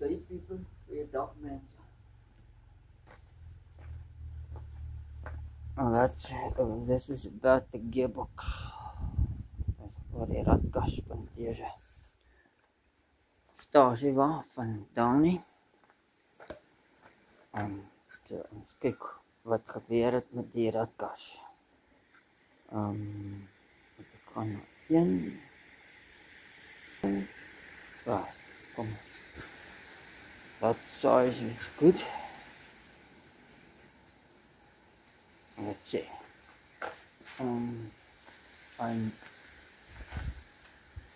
Hey people, goeiedag mense. This is about the gearbox. Dit is voor die radkas van deze stasie van Dani. So, ons kyk wat gebeur het met die radkas. Ek gaan na 1. So, kom. That size is good. Let's see.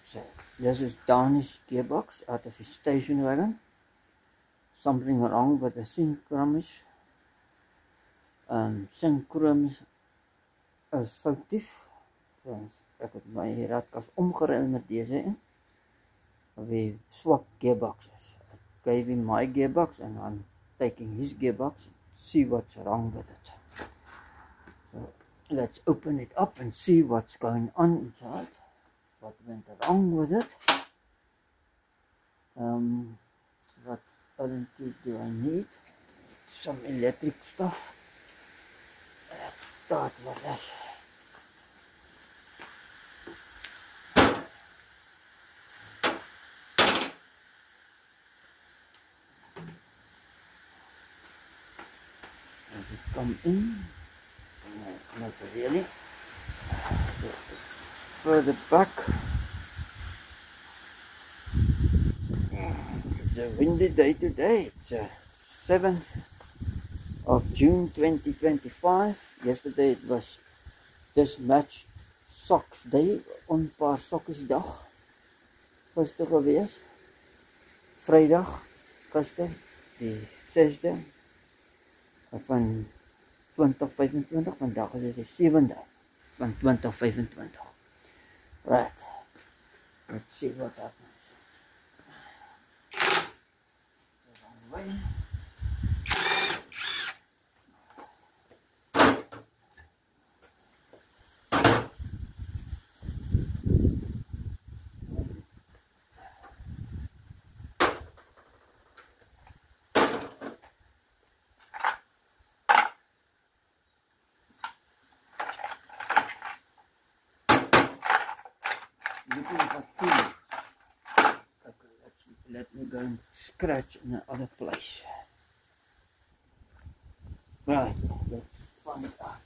So this is Dani's gearbox out of his station wagon. Something wrong with the synchromis. Synchromis is foutief. So ek het my radkas omgeruil met deze in. Wie swak gearboxes. I gave him my gearbox and I'm taking his gearbox and see what's wrong with it. So let's open it up and see what's going on inside. What went wrong with it? What other tools do I need? Some electric stuff. Let's start with this. As it come in. Not really. Further back. It's a windy day today. It's 7th of June 2025. Yesterday it was Mismatched Socks Day. Onpaar sokkies dag. Gister gewees. Vrydag. Gister. Die 6de. Van 2025, vandag is dit die 7de van 2025. Right. Let's see what happens. Looking for tools. Okay, let me go and scratch in the other place. Right, let's find it out.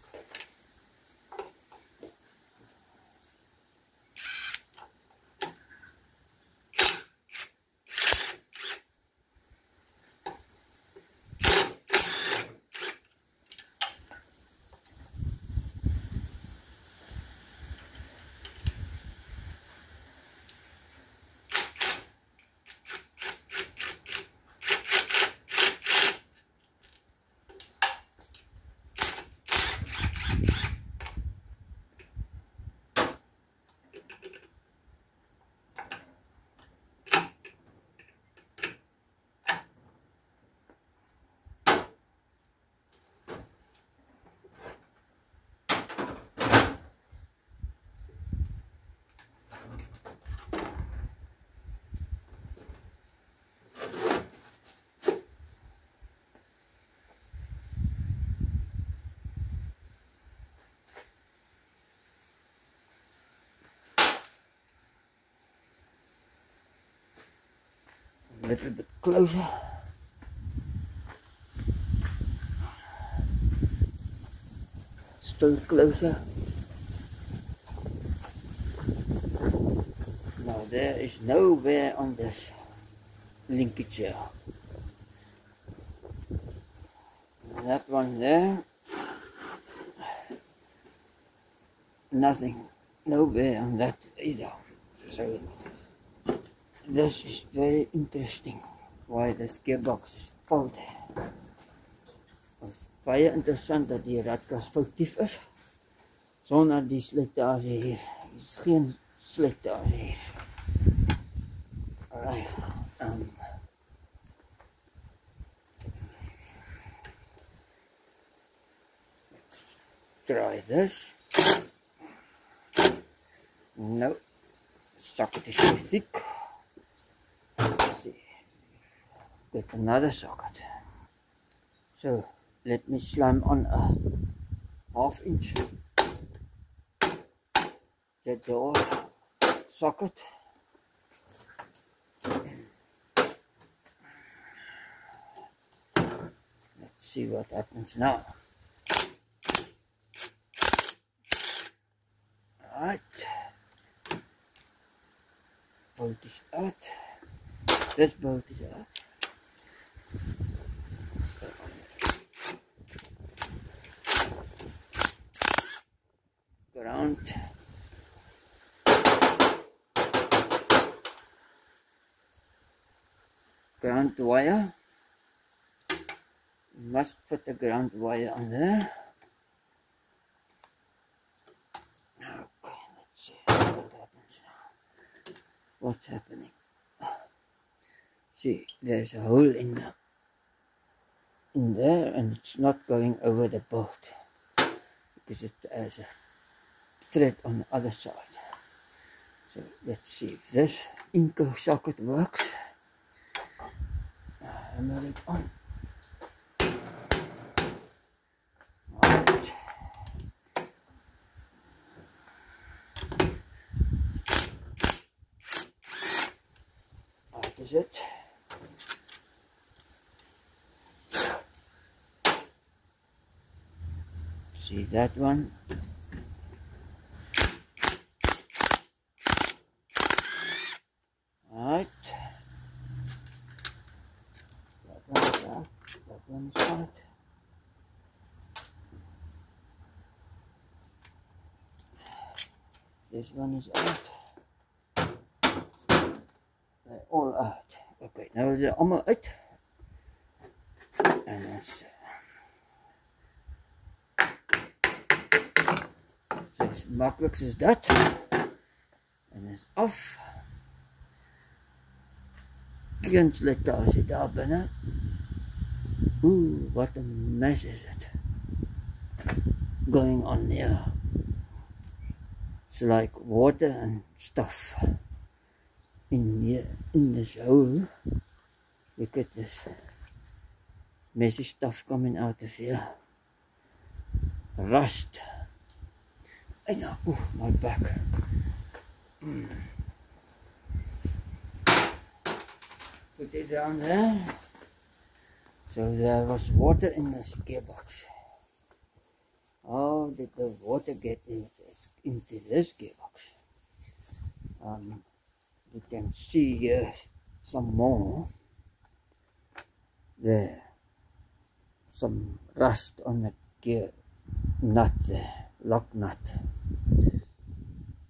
A little bit closer. Still closer. Now there is nowhere on this linkage here. That one there. Nothing. Nowhere on that either. So this is very interesting why this gearbox is faulty. It's baie interessant dat die radkas foutief is sonder die slijtage hier. Er is geen slijtage hier. Alright. Let's try this. No, socket is too thick. Let's see. get another socket. So let me slam on a 1/2 inch jet door socket. Let's see what happens now. Alright, bolt is out. This bolt is out. Ground wire. You must put the ground wire on there. Okay, let's see what happens now. What's happening? See, there's a hole in there, and it's not going over the bolt because it has a thread on the other side. So let's see if this Inco socket works. Hammer it on. Right. That is it. See that one? Right. That one's out. That one's out. This one is out. They're all out. Okay, nou is het allemaal uit. En dan so makkelijk soos dat. En is af. Kunsletage daar binne. Ooh, what a mess is it going on here. It's like water and stuff in here, in this hole. Look at this messy stuff coming out of here. Rust. I know, ooh, my back. Put it down there. So there was water in this gearbox. How did the water get into this gearbox? You can see here some more. There. Some rust on the gear nut there. Lock nut.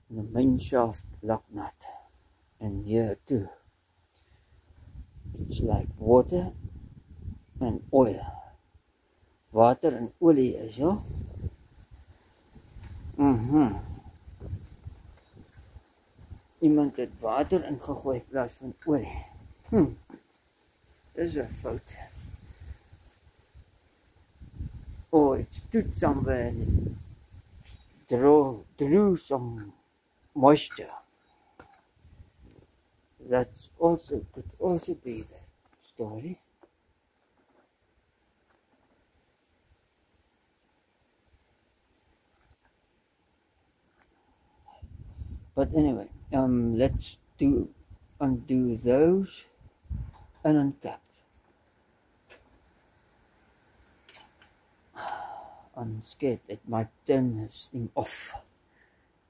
The main shaft lock nut. And here too. It's like water and oil. Water en olie is ja. Iemand het water ingegooi in plaas van olie. Dis 'n fout. Oh, it's stood somewhere and drew some moisture. That's also could also be the story. But anyway, let's undo those and uncap. I'm scared it might turn this thing off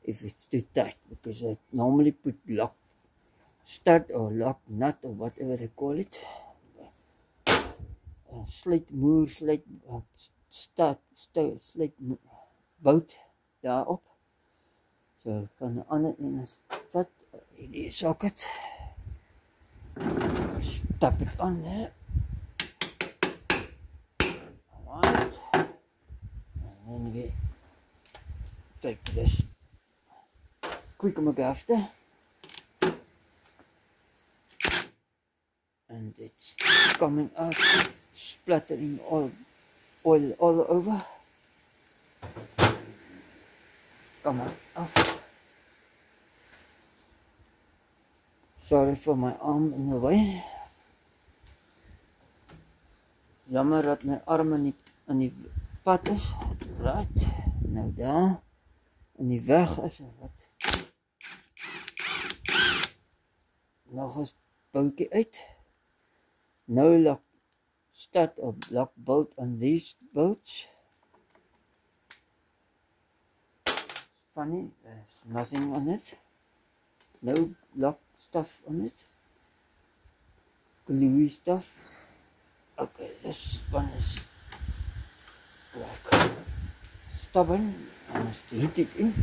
if it's too tight, because I normally put lock stud or lock nut or whatever they call it. Slate moer, slate stud, slate bout daarop. So van de andere een is dat die socket. Tap it on there. Alright. And then we take this quick McGafter. And it's coming out, splattering oil all over. Come on, off. Sorry for my arm in the way. Jammer dat my arm in die pad is. Right. Nou daar. In die weg is wat. Nog 'n boutjie uit. Nou lock start a lock bolt on these bolts. Funny, there's nothing on it. No lock stuff on it. Gluey stuff. Okay, this one is like stubborn. I must heat it in.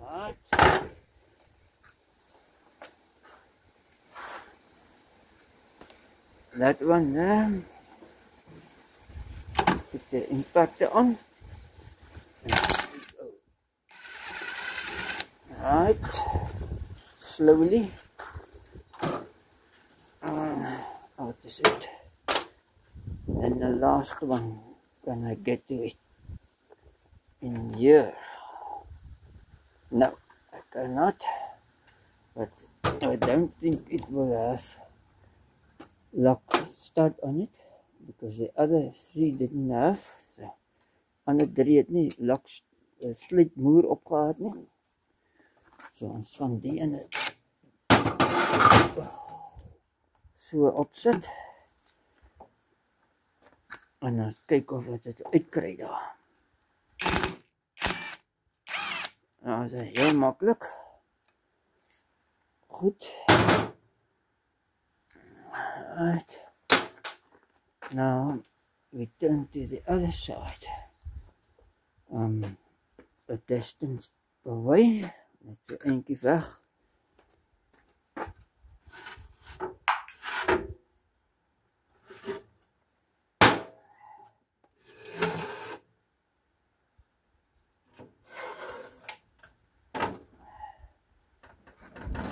Right. That one there. Put the impactor on. Right. Slowly. Out is it. And the last one, can I get to it in here? No, I cannot. But I don't think it will have lock start on it because the other three didn't have. So, ander drie het nie lock slitmoer opgehad nie. So ons gaan die in so opsit. En dan kyk of wat dit uitkry daar. Nou, dit is heel maklik. Goed. Right. Now we turn to the other side. A distance away. Net so eentjie weg.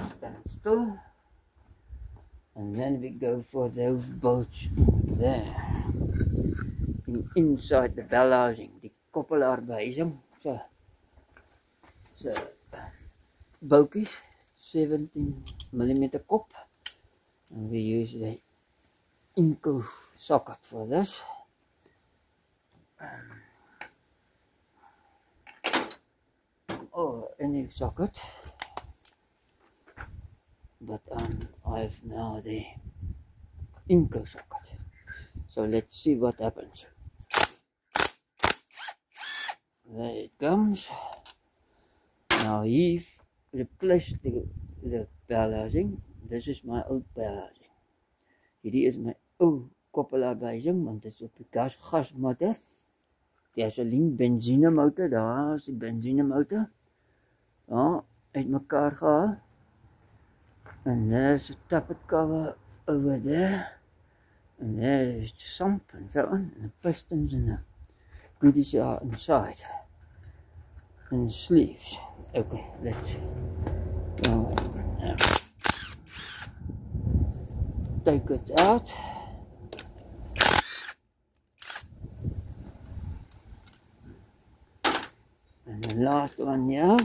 Stand still. And then we go for those bolts there. Inside the bell housing, die koppelaarbuising. So boutjies, 17mm kop. And we use the Inco socket for this. Or any socket. But I have now the Inco socket. So let's see what happens. There it comes. Now he replaced the bell housing. This is my old bell housing. Hierdie is my ou koppelaarbuising, want dit is op die gasmotor. Gasoline benzine motor, daar is die benzine motor. Ja, uit mekaar gehaal. And there's a tappet cover over there. And there's sump and so on. And the pistons and the goodies are inside. And the sleeves. Okay, let's go. Take it out. And the last one here.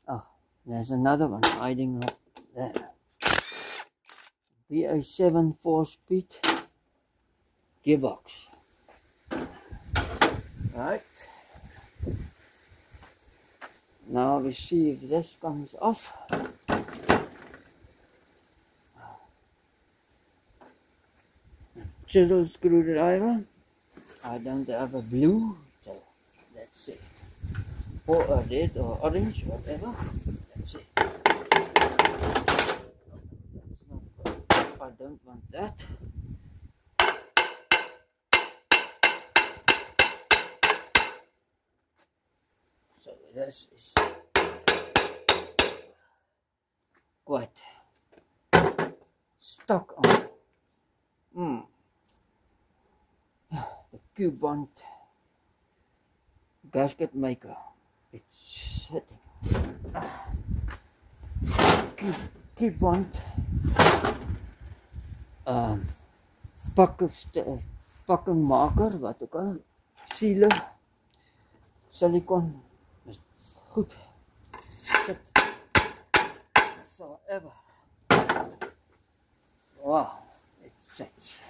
Oh, there's another one hiding up there. VA7 4-speed gearbox. Right. Now we see if this comes off. Chisel screwdriver. I don't have a blue, so let's see. Or a red or orange, whatever. Let's see. I don't want that. So this is quite stuck on. The Q-bond gasket maker. It's sitting. Q-bond pakking maker, wat ook al, sealer, silicon, is goed, sit forever. Wow, it sets.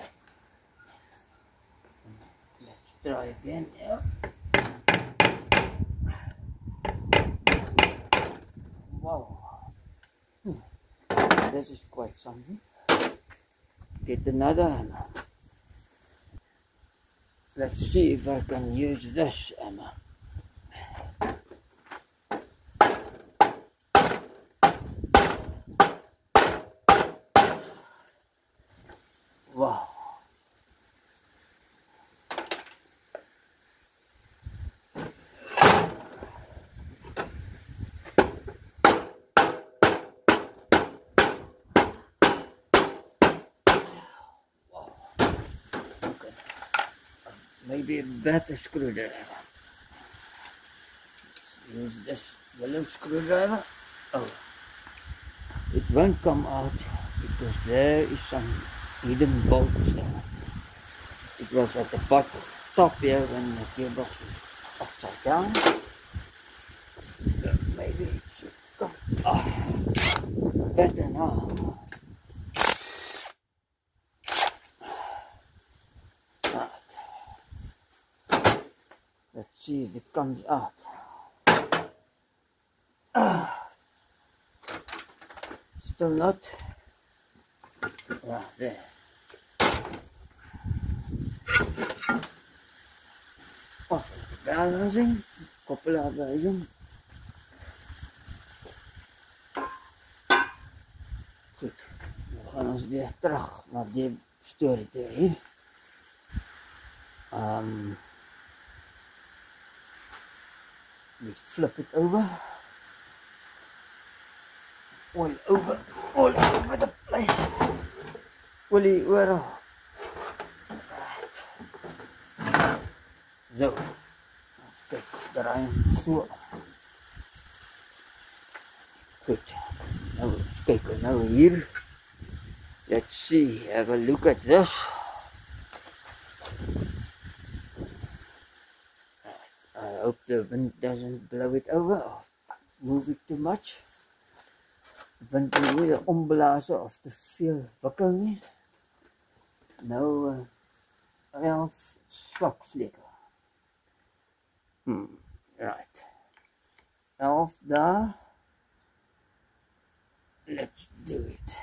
Let's try again. Yeah. Wow, this is quite something. Get another hammer. Let's see if I can use this hammer. Wow. Okay. Maybe a better screwdriver. Let's use this yellow screwdriver. Oh, it won't come out because there is some hidden bolts there. It was at the bottom, top here when the gearbox was upside down. So maybe it should come better now. Right. Let's see if it comes out. Still not. There. Balancing, koppelen afwijzen. Goed, we gaan ons weer terug naar die story toe hier. Let's flip it over. All over the place. Olie oral. Right. Zo. Kijk, draai hem zo. Goed. Nou, eens kijken nou hier. Let's see. Have a look at this. I hope the wind doesn't blow it over or move it too much. Wind moet nie omblazen of te veel wikkel nie. Nou 11 sloksleutel. Right. 11 daar. Let's do it.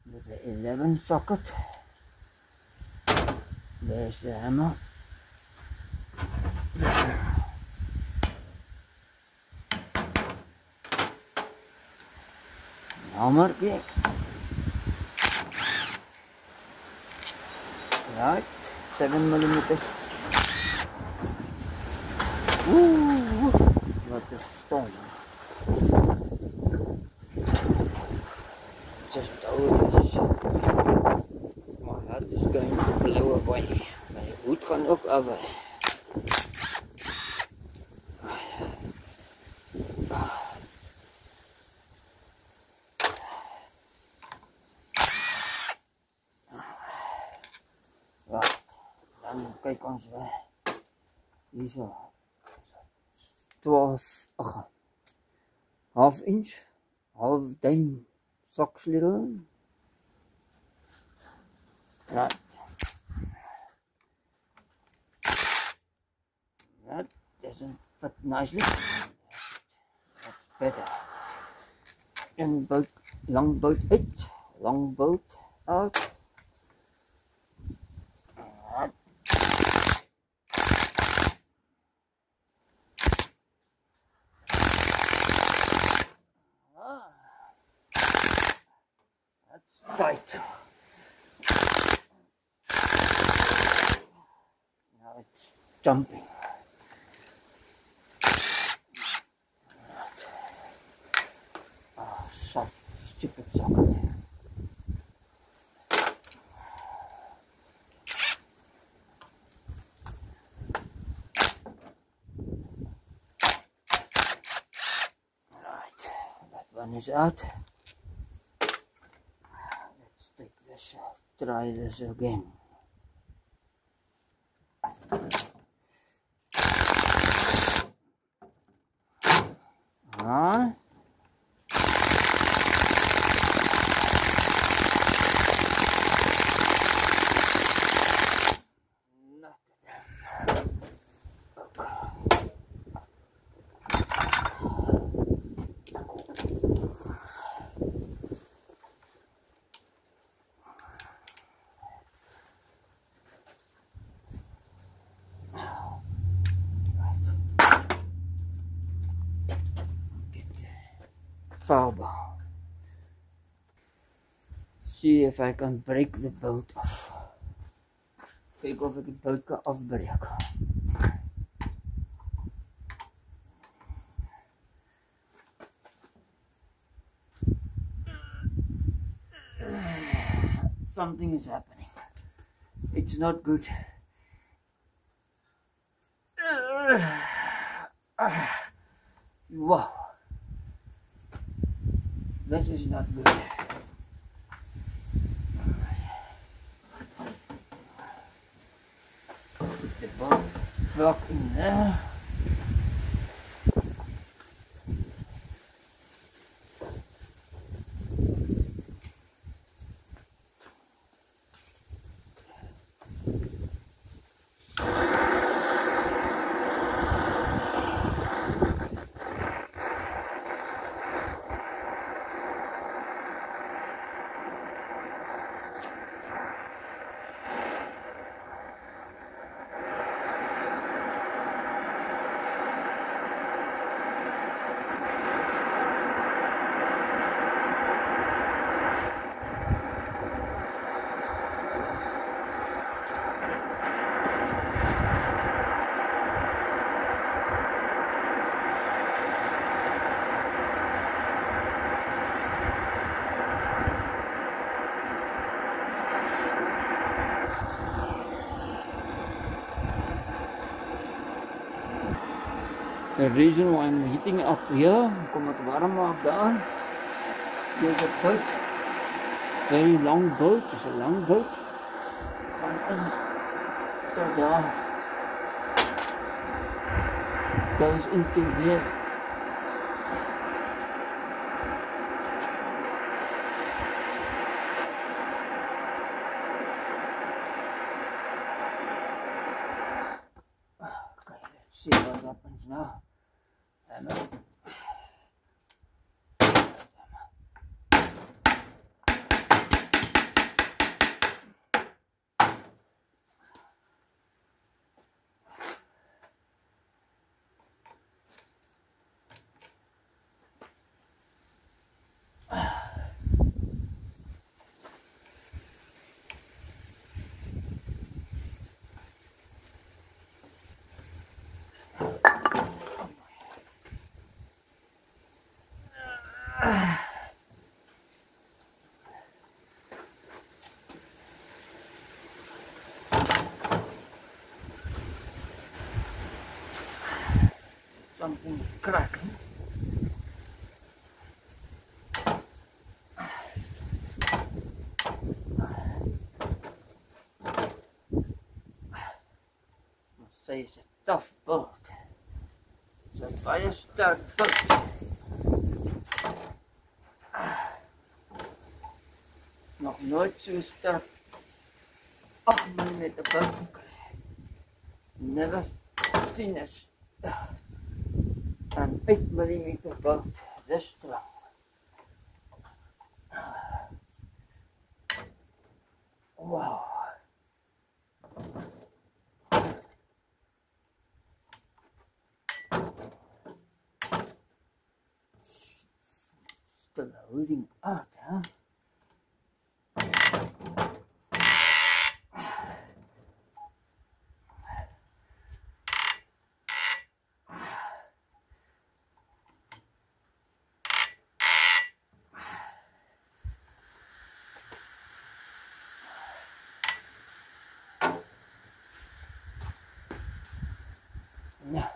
With the 11 socket. There's the hammer. Hammer again. Right, 7 millimeters. Ooh, what a storm. Just over this. My heart is going to blow away. My hoed gaan ook over. Kijk ons weer. Hier zo. 12, half inch, half duim soksleutel. Right. That doesn't fit nicely. That's better. And bolt, long bolt out, long bolt out. Tight. Now it's jumping. Oh, stupid socket. Right, that one is out. Try this again. power bar. See if I can break the bolt off. Kyk of ek die bolt kan afbreek. Something is happening. It's not good. Wow. This is not good. Put the bolt back in there. The reason why I'm heating up here, kom het warm maak daar. There's a boat, very long boat, it's a long boat. Gaan in tot daar. Goes into there. Okay, let's see what happens now. Something cracking. Must say it's a tough boat. It's a very sterk boat. Nog nooit so sterk 8 mm boot gekry. Never seen an 8 mm boat this strong. Wow. Still holding out, huh? Yeah,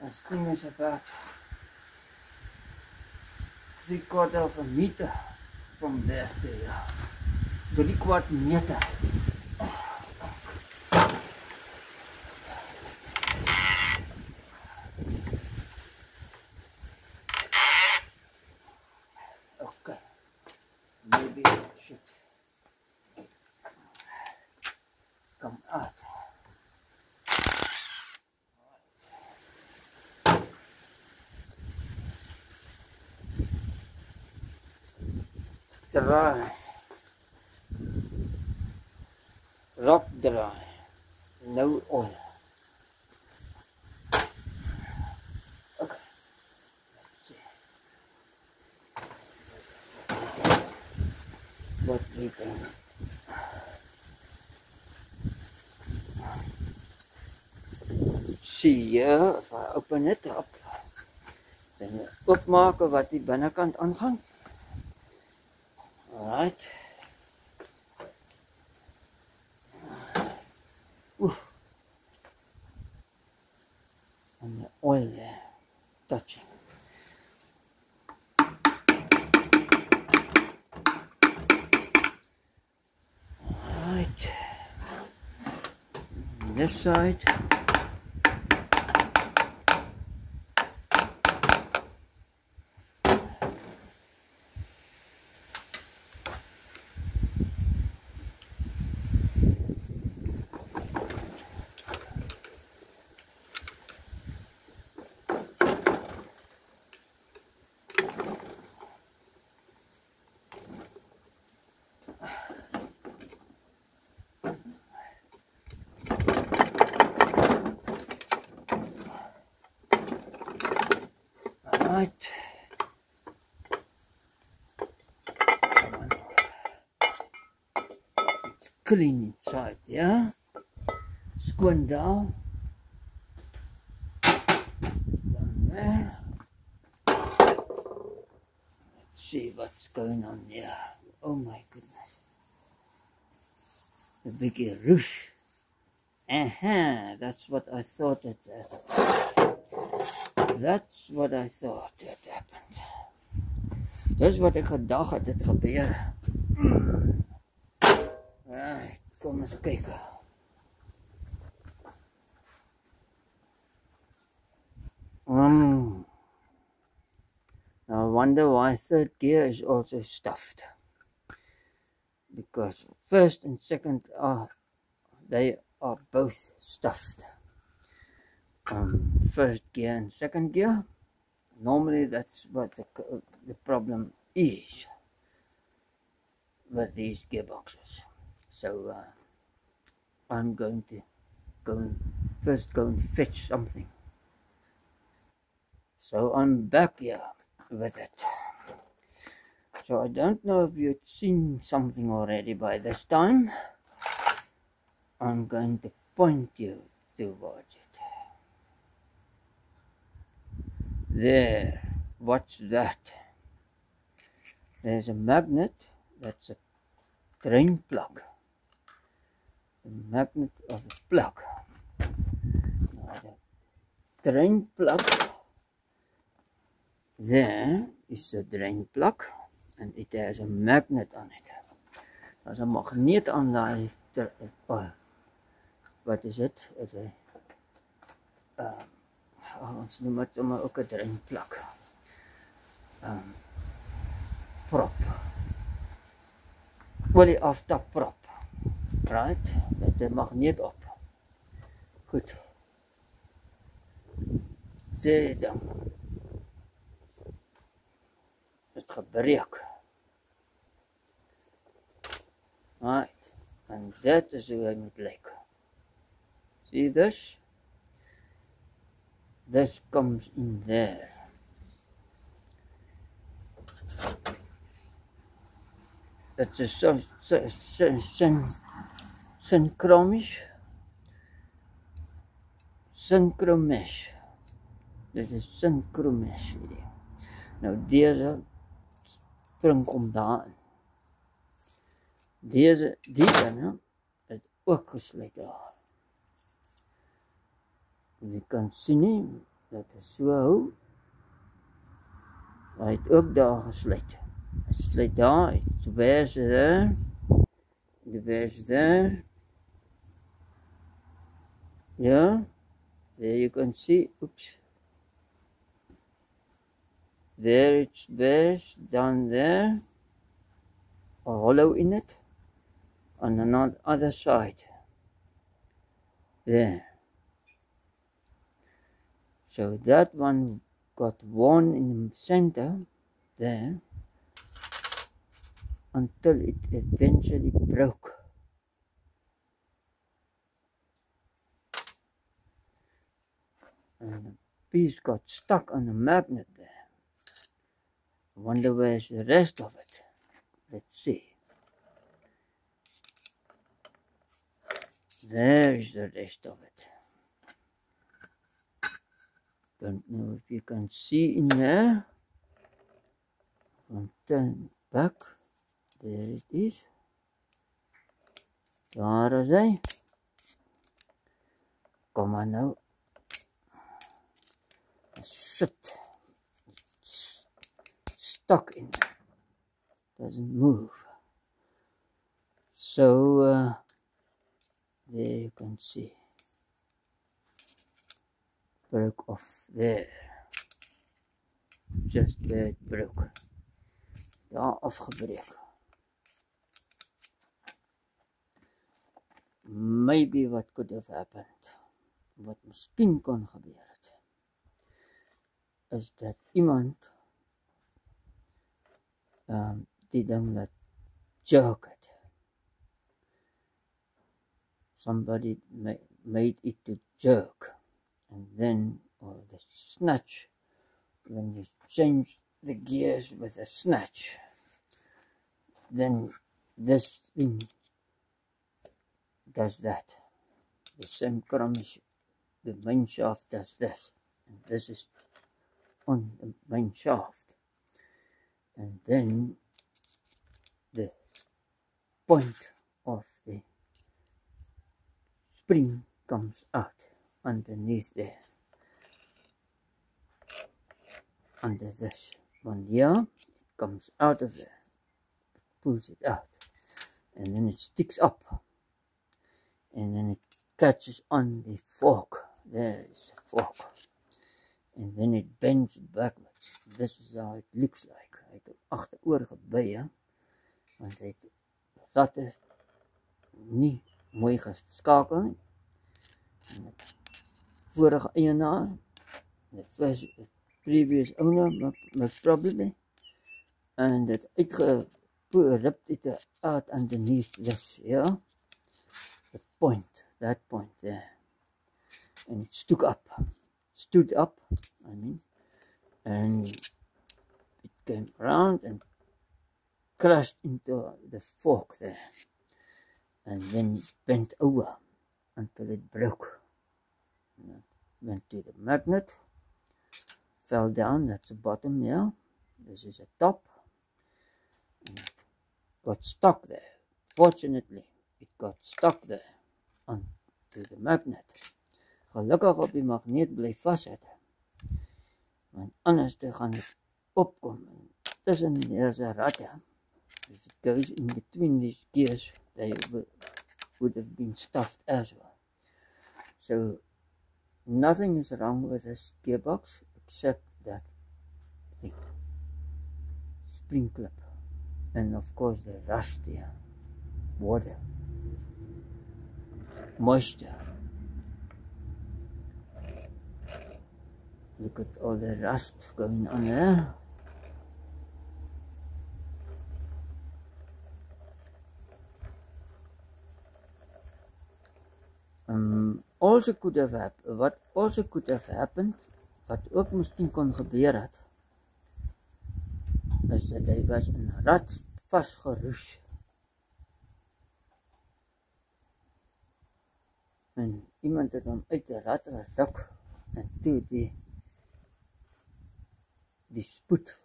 this thing is about 3/4 of a meter from there to here. 3/4 meter. Okay, maybe it should come out. Dry, rock dry, no oil. Okay, let's see. what we can see here. If I open it up, then oopmaken wat die binnekant aangaan. Alright. And the oil there touching. Alright. This side. Right. It's clean inside, yeah? Squint down. Down there. Let's see what's going on here. Oh my goodness. The big roosh. That's what I thought it That's what I thought had happened. Dis wat ek gedag het dit gebeur. Right, kom eens kyk. Now I wonder why third gear is also stuffed. Because first and second they are both stuffed. First gear and second gear. Normally that's what the problem is with these gearboxes. So I'm going to first go and fetch something. So I'm back here with it. So I don't know if you've seen something already by this time. I'm going to point you towards it. There, what's that? There's a magnet, that's a drain plug. The magnet of the plug. Now the drain plug, there is the drain plug and it has a magnet on it. There's a magneet on that, what is it? Ons noem het maar ook 'n drainplug. Prop. Olie aftap prop. Right? Met 'n magneet op. Goed. Sê dan. Het gebreek. Right. And that is hoe hy moet lyk. See this? This comes in there. It's a synchromesh. This is synchromesh hier. Nou deze spring om daarin. Die ene het ook gesluit daar. Je kan zien dat het zo hou. Hij heeft ook daar gesluit. Hij sluit daar, the bears there, the bears there. Yeah, there you can see, oops. There it's bears down there, a hollow in it, on the other side. There. So that one got worn in the center there until it eventually broke. And the piece got stuck on the magnet there. I wonder where's the rest of it. Let's see. There is the rest of it. Don't know if you can see in there. From turn back. There it is. Daar is hy. Kom maar nou. Sit. Stuck in there. Doesn't move. So there you can see. Broke off there. Just there it broke. Daar afgebreek. Maybe what could have happened, wat miskien kon gebeur het, is dat iemand die ding laat jerk het. Somebody made it to jerk, and then, or the snatch, when you change the gears with a snatch, then this thing does that. The same chrome, the main shaft does this, and this is on the main shaft, and then the point of the spring comes out underneath there, under this one here. It comes out of there, pulls it out, and then it sticks up, and then it catches on the fork. There is the fork, and then it bends it backwards. This is how it looks like. Hy het agteroor gebui, want hy het ratte nie mooi geskakel nie. En die vorige eienaar, the previous owner, most probably, and it ripped it out underneath this, yeah, the point, that point there, and it stood up, I mean, and it came around and crashed into the fork there, and then it bent over until it broke. And it went to the magnet, fell down. That's the bottom here. This is the top, and it got stuck there. Fortunately, it got stuck there onto the magnet. Gelukkig op die magneet bly vashit, want anders gaan dit opkom. Tussen there's a rat. If it goes in between these gears, they would have been stuffed as well. So nothing is wrong with this gearbox except that thing, spring clip, and of course the rust here, water, moisture. Look at all the rust going on there. Also could have happened, what also could have happened, wat ook miskien kon gebeur het, is dat hy was in 'n rat vasgeroes. En iemand het hom uit die rat geruk, en toe die spoed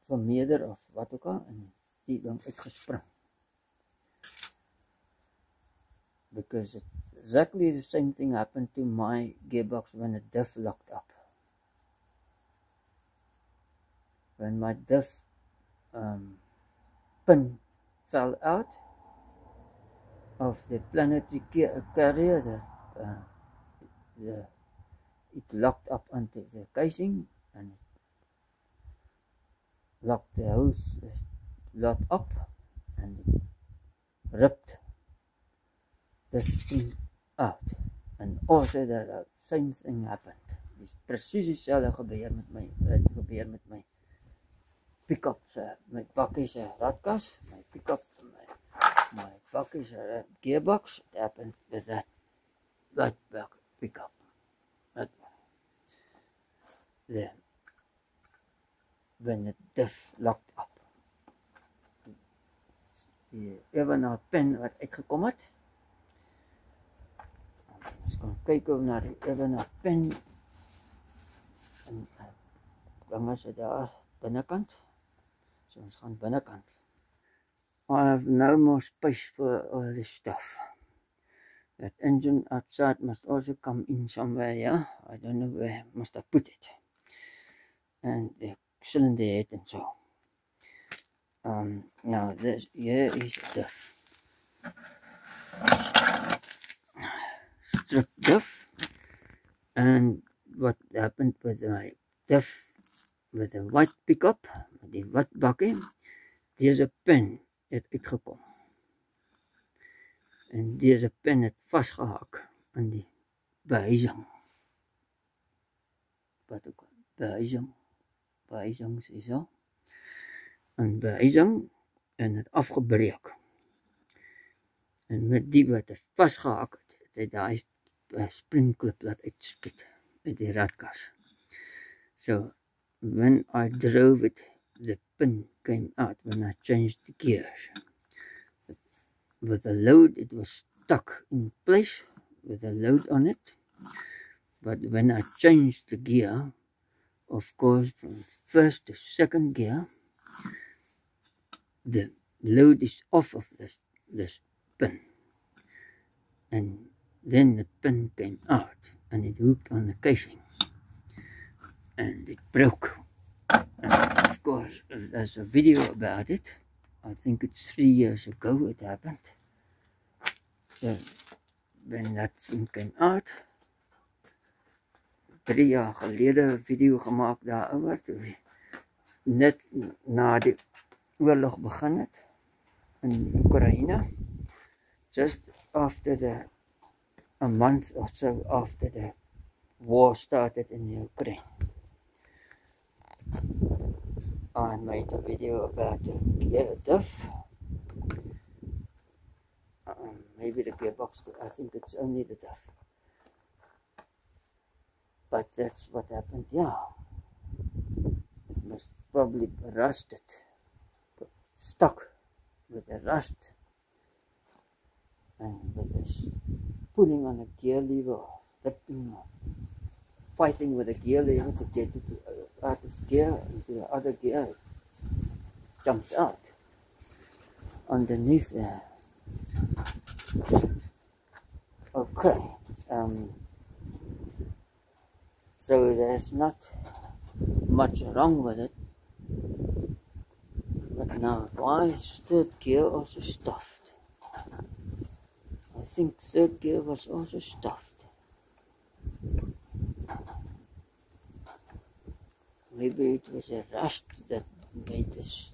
vermeerder of wat ook al, en die ding uitgespring. Because exactly the same thing happened to my gearbox when the diff locked up. When my diff pin fell out of the planetary carrier, it locked up onto the casing, and it locked the whole lot up, and it ripped this thing out. And also the same thing happened. Dis presies dieselfde gebeur met my pick-up, my bakkie se ratkas, my pick-up, my bakkie se gearbox. It happened with that back pick-up. That one. Then when the diff locked up, die ewenaar pen wat uitgekom het, gaan kyk na die ewige pen en dan is dit daar binnekant. So ons gaan binnekant. I have no more space for all this stuff. That engine outside must also come in somewhere, yeah. I don't know where must I put it. And the cylinder head and so. Now this here is the strip diff, and what happened with my diff with the white pickup, die wat bakkie, deze pen het uitgekom. En deze pen het vastgehakt aan die behuizing. Wat ook behuizing is zo. Een behuizing en het afgebreek. En met die wat het vastgehakt het hy daai springklip laat uitskiet uit die radkas. So when I drove it, the pin came out when I changed the gears. With the load, it was stuck in place with a load on it. But when I changed the gear, of course, from first to second gear, the load is off of this pin. And then the pin came out and it hooked on the casing. And it broke. And of course, there's a video about it. I think it's 3 years ago it happened. So when that thing came out, 3 jaar gelede 'n video gemaak daaroor, toe net na die oorlog begin het in Oekraïne, just after a month or so after the war started in Ukraine. I made a video about the gear diff. Maybe the gearbox, I think it's only the diff. But that's what happened, yeah. It must probably be rusted, stuck with the rust. And with this pulling on a gear lever, fighting with a gear lever to get it out of gear into the other gear, it jumps out underneath there. Okay, so there's not much wrong with it, but now why is third gear also stuffed? I think third gear was also stuffed. Maybe it was a rust that made this,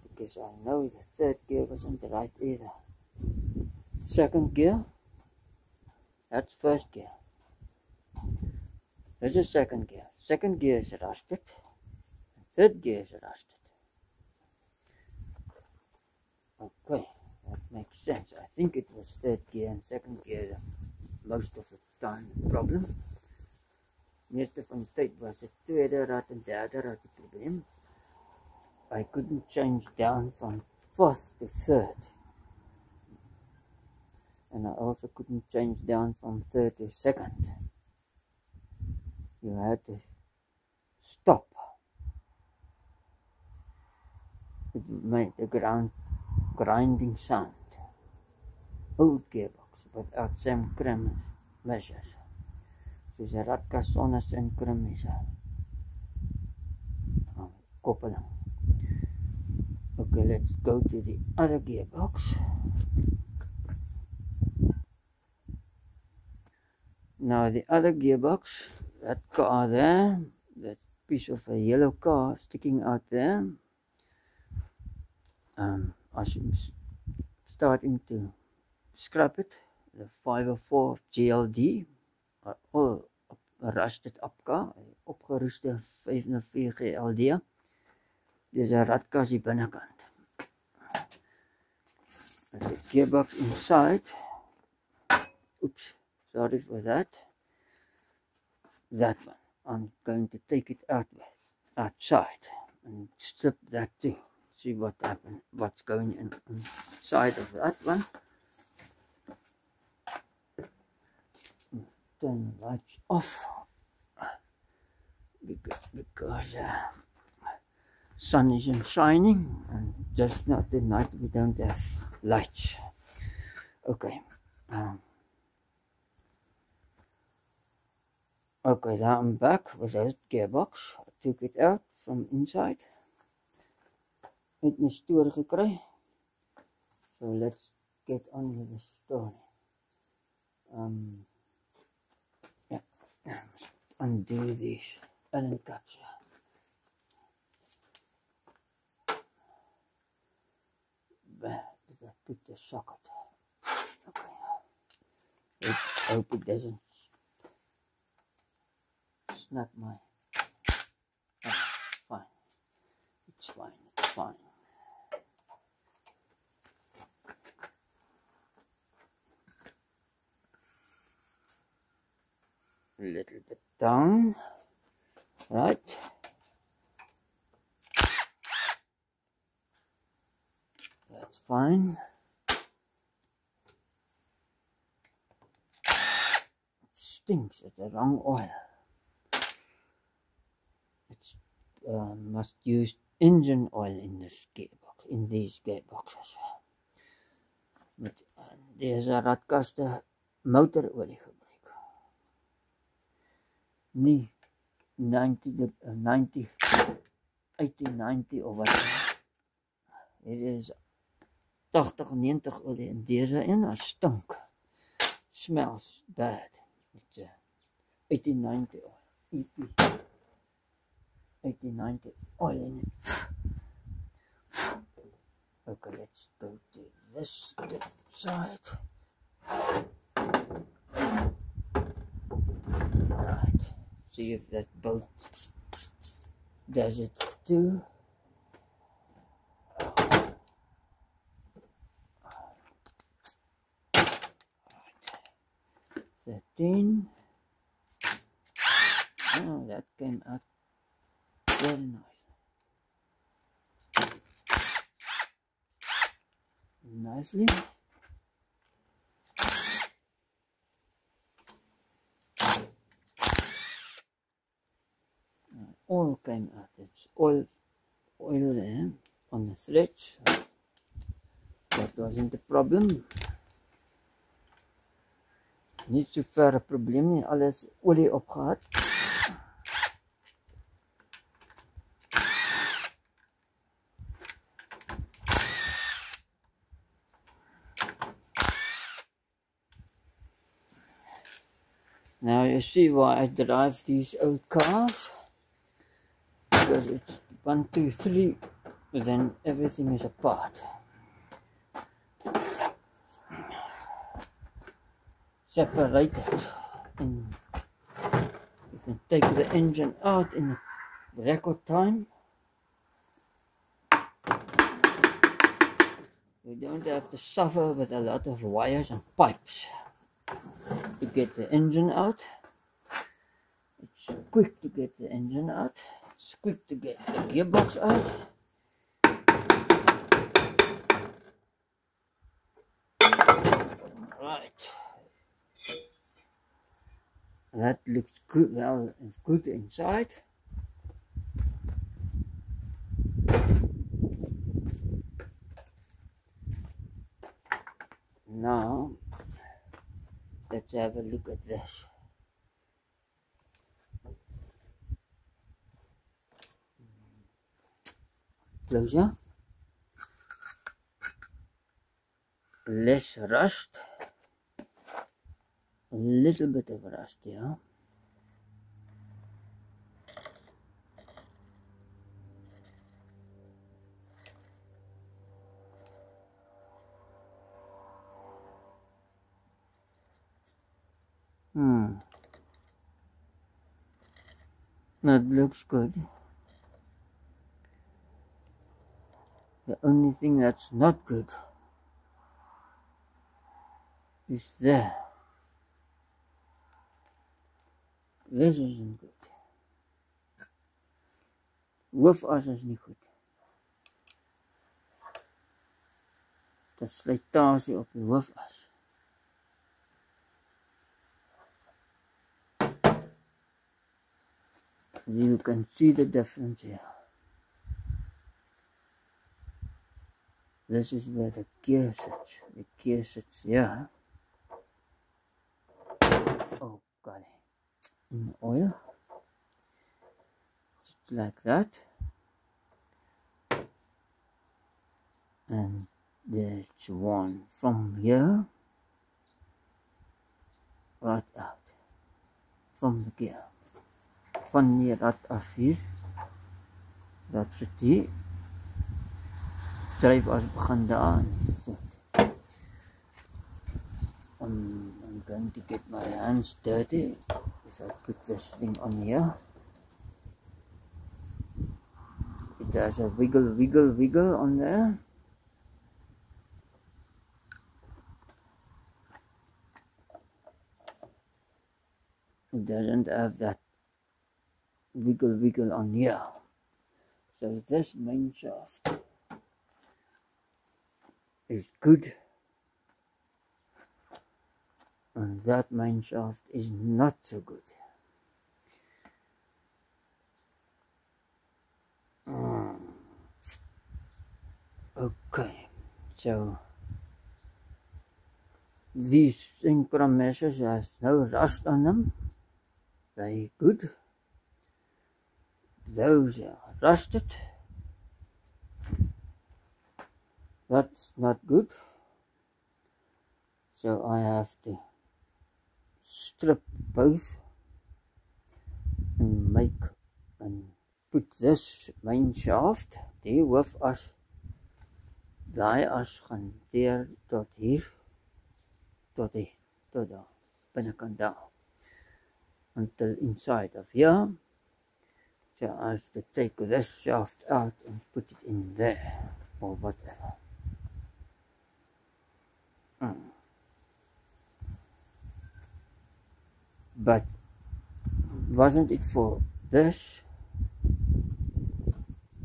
because I know the third gear wasn't right either. Second gear, that's first gear. This is second gear. Second gear is rusted. Third gear is rusted. Okay, that makes sense. I think it was third gear and second gear most of the time the problem. Meeste van die tyd was het tweede rad en derde rad die probleem. I couldn't change down from fourth to third. And I also couldn't change down from third to second. You had to stop. It made the grinding sound. Old gearbox without some measures. Soos 'n radkas sonder synkroniese koppeling. Okay, let's go to the other gearbox. Now the other gearbox, that car there, that piece of a yellow car sticking out there, I should starting to scrap it. The 504 GLD, all rusted up car, opgeroeste 504 GLD. Dis 'n radkas hier binnekant. The gearbox inside. Oops. Sorry for that. That one, I'm going to take it outside and strip that too. See what happened, what's going inside of that one. turn the lights off because sun isn't shining, and just not the night we don't have lights. Okay. Okay, now I'm back without gearbox. I took it out from inside. Het my stoor gekry. So let's get on with the story. Yeah, undo these Allen caps. Where did I put the socket? Okay. I hope it doesn't snap my. Oh, fine. It's fine. It's fine. A little bit down, right? That's fine. It stinks. It's the wrong oil. It's must use engine oil in this gearbox, in these gearboxes. Met deze radkaste motorolie gebruik. Nie 1890 of wat. Dit is 80-90 olie in deze en het stunk. Smells bad. It's 1890 oil. EP 1890 oil in it. Okay, let's go to this side. Right. See if that boat does it too. Right. 13. Oh, that came out very nice. Nicely. Oil came out. It's oil there on the threads. That wasn't the problem. Niet so ver 'n probleem nie. Alles olie opgehad. Now you see why I drive these old cars, because it's 1, 2, 3, but then everything is apart. Separated, and you can take the engine out in record time. You don't have to suffer with a lot of wires and pipes to get the engine out. It's quick to get the engine out. It's quick to get the gearbox out. Right. That looks good, well, good inside. Now, let's have a look at this. Closure. Less rust. A little bit of rust here. That looks good. The only thing that's not good is there. This isn't good. Hoofas is nie goed. Dat slytasie op die hoofas. You can see the difference here. This is where the gear sits. The gear sits here. Oh golly. In the oil. Just like that. And there's one from here right out from the gear. Van hier af hier. Dat sit hier. Dryf as begin daar en so. I'm going to get my hands dirty if I put this thing on here. It has a wiggle on there. It doesn't have that wiggle on here. So this main shaft is good. And that main shaft is not so good. Okay, so these synchro meshes has no rust on them. They're good. Those are rusted. That's not good. So I have to strip both and put this main shaft die hoofas daai as gaan deur tot hier tot daar binnekant daar until inside of here. So I have to take this shaft out and put it in there or whatever. But wasn't it for this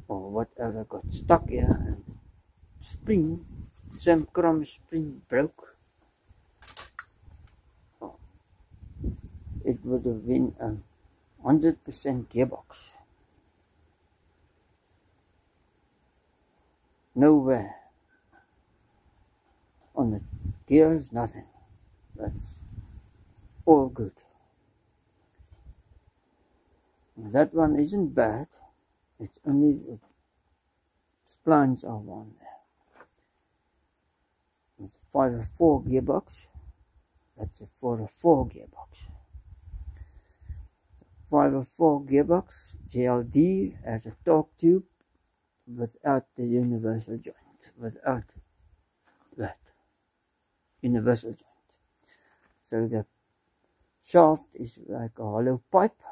or whatever got stuck here and some chrome spring broke? Oh, it would have been a 100% gearbox. Nowhere on the gears, nothing. That's all good. That one isn't bad. It's only the splines are on there. It's a 504 gearbox. That's a 404 gearbox. 504 gearbox JLD has a torque tube without the universal joint. Without that universal joint. So the shaft is like a hollow pipe.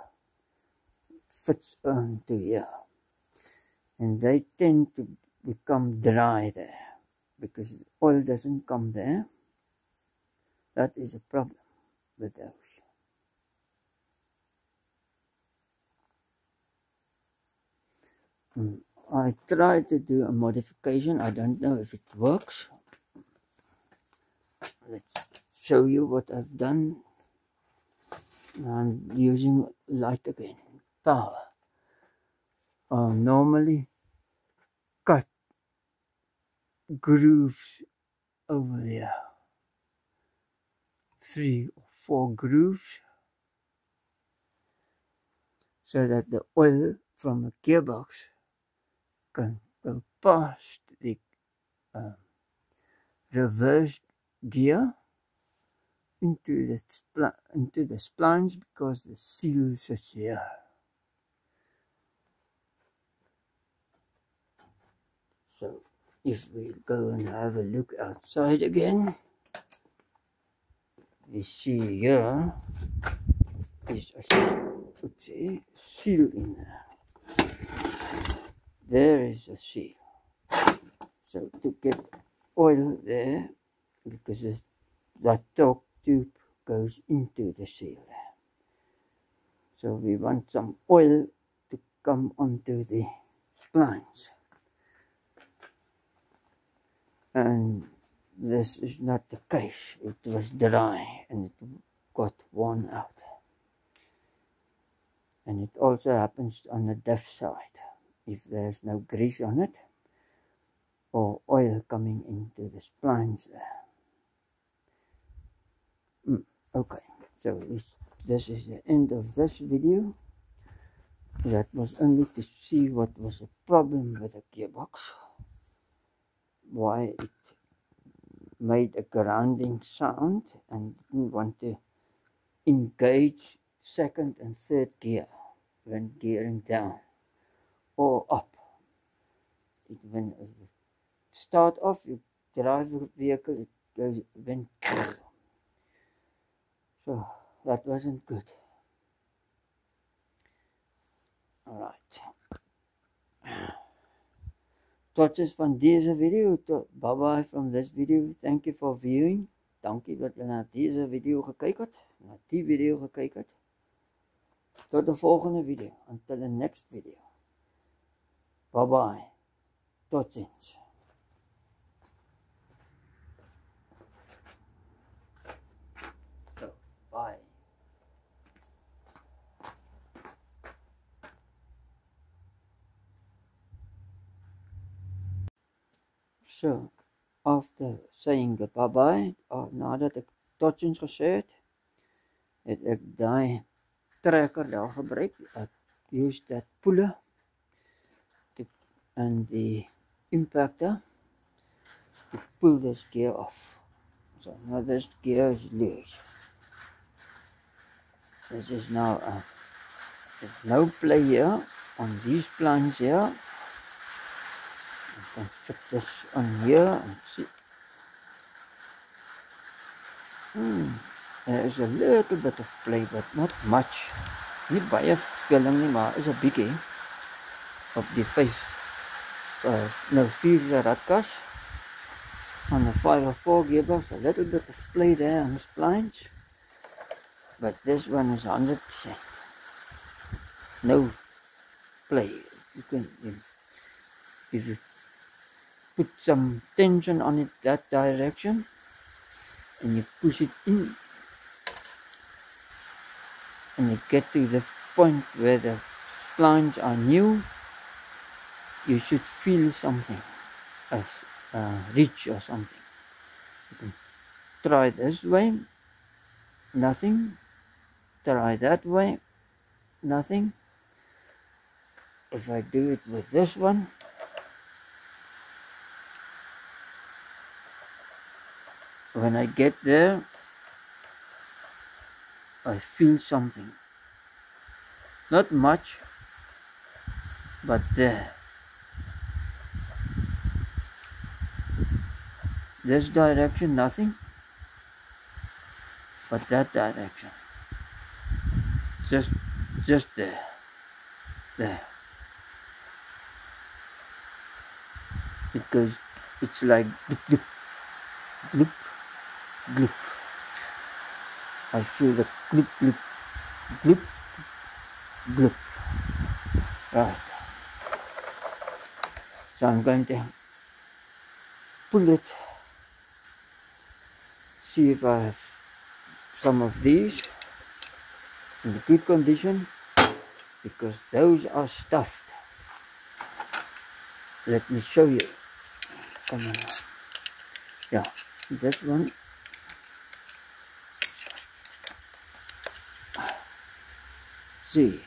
Fits onto here, and they tend to become dry there because the oil doesn't come there. That is a problem with those. I tried to do a modification. I don't know if it works. Let's show you what I've done. I'm using light again. Power. Normally cut grooves over here. 3 or 4 grooves so that the oil from a gearbox can go past the reverse gear into the splines because the seal sits here. So if we go and have a look outside again, we see here is a seal in there. There is a seal. So to get oil there, because that torque tube goes into the seal there. So we want some oil to come onto the splines. And this is not the case. It was dry and it got worn out. And it also happens on the diff side if there's no grease on it or oil coming into the splines there. Okay, so this is the end of this video. That was only to see what was the problem with the gearbox, why it made a grounding sound and didn't want to engage second and third gear when gearing down or up. When you start off, you drive the vehicle, it goes then. So that wasn't good. Alright. Tot van deze video. Bye bye from this video. Thank you for viewing. Dankie dat jy na deze video gekyk het. Na die video gekyk het. Tot de volgende video. Until the next video. Bye bye. Tot ziens. So, bye. So, after saying bye-bye, nadat ek tot ziens gesê het ek die trekker daar gebruik. Ek use that puller and the impactor to pull this gear off. So now this gear is loose. This is now there's no play here on these plans here. You can fit this on here and see. There is a little bit of play, but not much. Nie baie verskilling nie, maar is 'n bietjie op die 4 radkas on the 504 gearbox. A little bit of play there on the splines, but this one is 100%. No play. If you put some tension on it that direction and you push it in and you get to the point where the splines are new, you should feel something as reach or something. You can try this way, nothing. Try that way, nothing. If I do it with this one, when I get there, I feel something. Not much, but there. This direction, nothing, but that direction. Just there. There. It goes, it's like gloop, gloop, gloop, gloop. I feel the gloop, gloop, gloop, gloop. Right. So I'm going to pull it, see if I have some of these in good condition, because those are stuffed. Let me show you. Come on. Yeah, this one. See,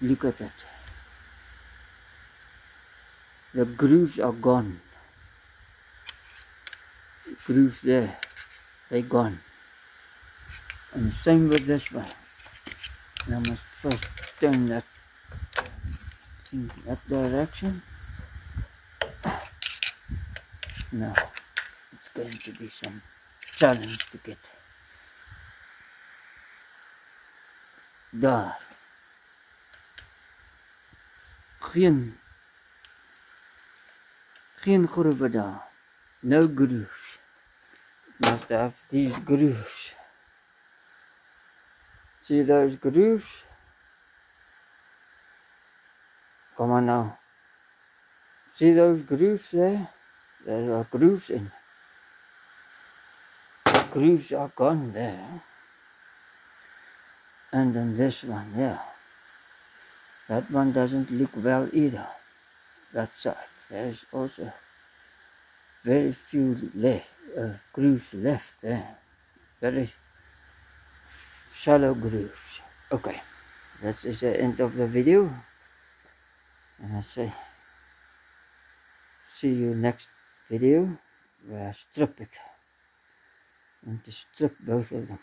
look at that. The grooves are gone. Grooves there, they're gone. And same with this one. I must first turn that thing that direction. Now, it's going to be some challenge to get daar. Geen groeven daar. No grooves. Must have these grooves. See those grooves? Come on now. See those grooves there? There are grooves in. The grooves are gone there. And then this one, yeah. That one doesn't look well either. That side. There's also very few grooves left there. Very shallow grooves. Okay, that is the end of the video. And I say, see you next video where I strip it. And to strip both of them.